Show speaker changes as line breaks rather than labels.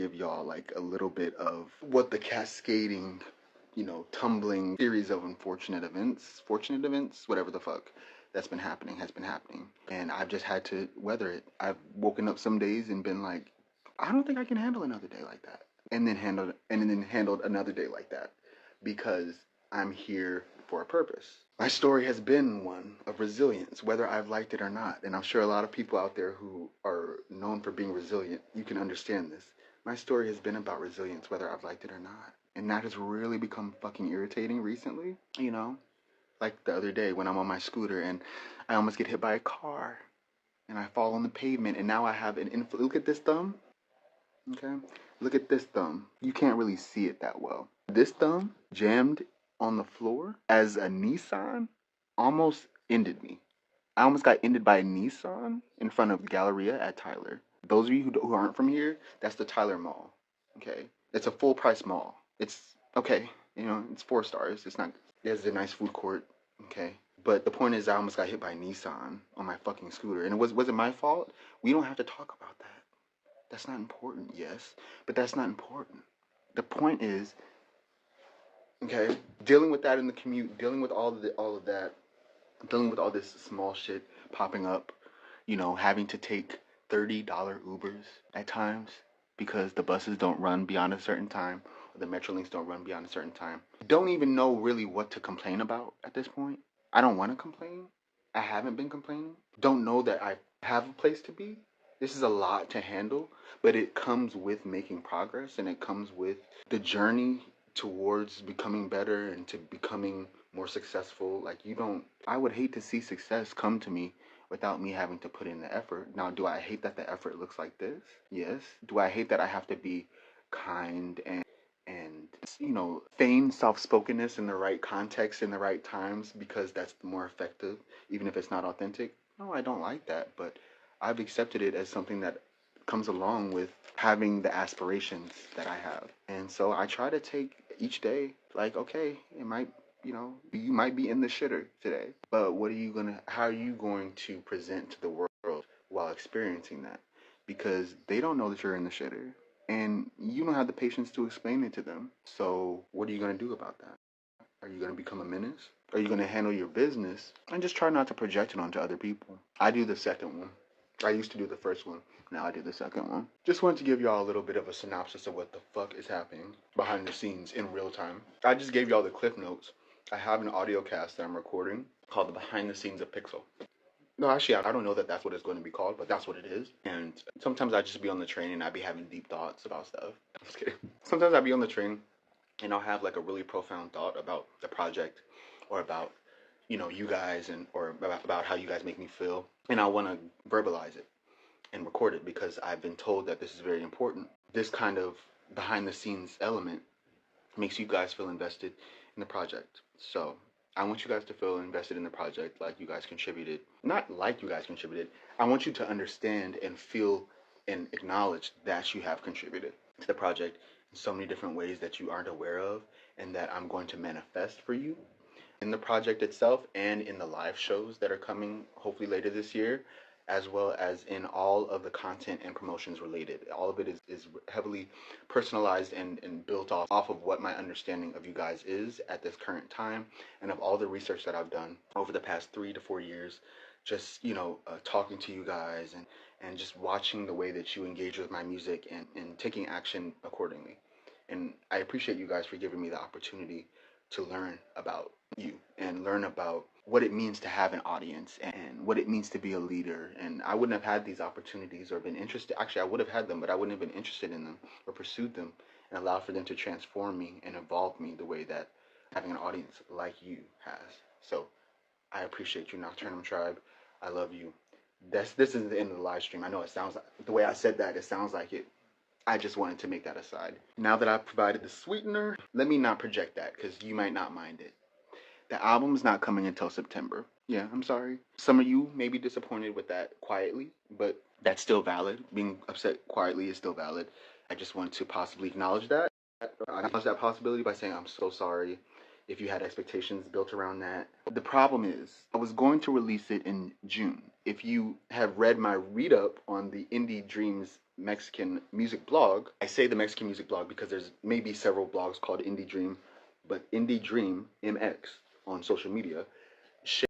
give y'all like a little bit of what the cascading, you know, tumbling series of fortunate events, whatever the fuck that's been happening has been happening. And I've just had to weather it. I've woken up some days and been like, I don't think I can handle another day like that. And then handled another day like that, because I'm here for a purpose. My story has been one of resilience, whether I've liked it or not. And I'm sure a lot of people out there who are known for being resilient, you can understand this. My story has been about resilience, whether I've liked it or not. And that has really become fucking irritating recently, you know? Like the other day when I'm on my scooter and I almost get hit by a car and I fall on the pavement, and now I have look at this thumb, okay? Look at this thumb. You can't really see it that well. This thumb jammed on the floor as a Nissan almost ended me. I almost got ended by a Nissan in front of the Galleria at Tyler. Those of you who aren't from here, that's the Tyler Mall, okay? It's a full price mall. It's okay, you know, it's 4 stars. It's not, there's a nice food court, okay? But the point is, I almost got hit by a Nissan on my fucking scooter. And was it my fault? We don't have to talk about that. That's not important, yes, but that's not important. The point is, okay, dealing with that in the commute, dealing with all of that, dealing with all this small shit popping up, you know, having to take $30 Ubers at times because the buses don't run beyond a certain time, or the Metrolinks don't run beyond a certain time. Don't even know really what to complain about at this point. I don't want to complain. I haven't been complaining. Don't know that I have a place to be. This is a lot to handle, but it comes with making progress, and it comes with the journey towards becoming better and to becoming more successful. Like, I would hate to see success come to me without me having to put in the effort. Now, do I hate that the effort looks like this? Yes. Do I hate that I have to be kind and you know, feign soft-spokenness in the right context in the right times because that's more effective, even if it's not authentic? No, I don't like that, but I've accepted it as something that comes along with having the aspirations that I have. And so I try to take each day like, okay, it might, you know, you might be in the shitter today, but how are you going to present to the world while experiencing that? Because they don't know that you're in the shitter, and you don't have the patience to explain it to them. So what are you going to do about that? Are you going to become a menace? Are you going to handle your business and just try not to project it onto other people? I do the second one. I used to do the first one. Now I do the second one. Just wanted to give y'all a little bit of a synopsis of what the fuck is happening behind the scenes in real time. I just gave y'all the cliff notes. I have an audio cast that I'm recording called The Behind the Scenes of Pixel. No, actually, I don't know that that's what it's going to be called, but that's what it is. And sometimes I just be on the train and I be having deep thoughts about stuff. I'm just kidding. Sometimes I be on the train and I'll have like a really profound thought about the project or about, you know, you guys, or about how you guys make me feel. And I want to verbalize it and record it because I've been told that this is very important. This kind of behind the scenes element makes you guys feel invested in the project. So I want you guys to feel invested in the project like you guys contributed. Not like you guys contributed. I want you to understand and feel and acknowledge that you have contributed to the project in so many different ways that you aren't aware of, and that I'm going to manifest for you in the project itself and in the live shows that are coming hopefully later this year, as well as in all of the content and promotions related. All of it is heavily personalized and built off of what my understanding of you guys is at this current time, and of all the research that I've done over the past 3 to 4 years, just, you know, talking to you guys and just watching the way that you engage with my music and taking action accordingly. And I appreciate you guys for giving me the opportunity to learn about you and learn about what it means to have an audience and what it means to be a leader. And I wouldn't have had these opportunities or been interested. Actually, I would have had them, but I wouldn't have been interested in them or pursued them and allowed for them to transform me and evolve me the way that having an audience like you has. So I appreciate you, Nctrnm Tribe. I love you. This is the end of the live stream. I know it sounds like, the way I said that, it sounds like it. I just wanted to make that aside. Now that I've provided the sweetener, let me not project that because you might not mind it. The album's not coming until September. Yeah, I'm sorry. Some of you may be disappointed with that quietly, but that's still valid. Being upset quietly is still valid. I just want to possibly acknowledge that. Acknowledge that possibility by saying I'm so sorry if you had expectations built around that. The problem is, I was going to release it in June. If you have read my read-up on the Indie Dreams Mexican music blog. I say the Mexican music blog because there's maybe several blogs called Indie Dream, but Indie Dream MX on social media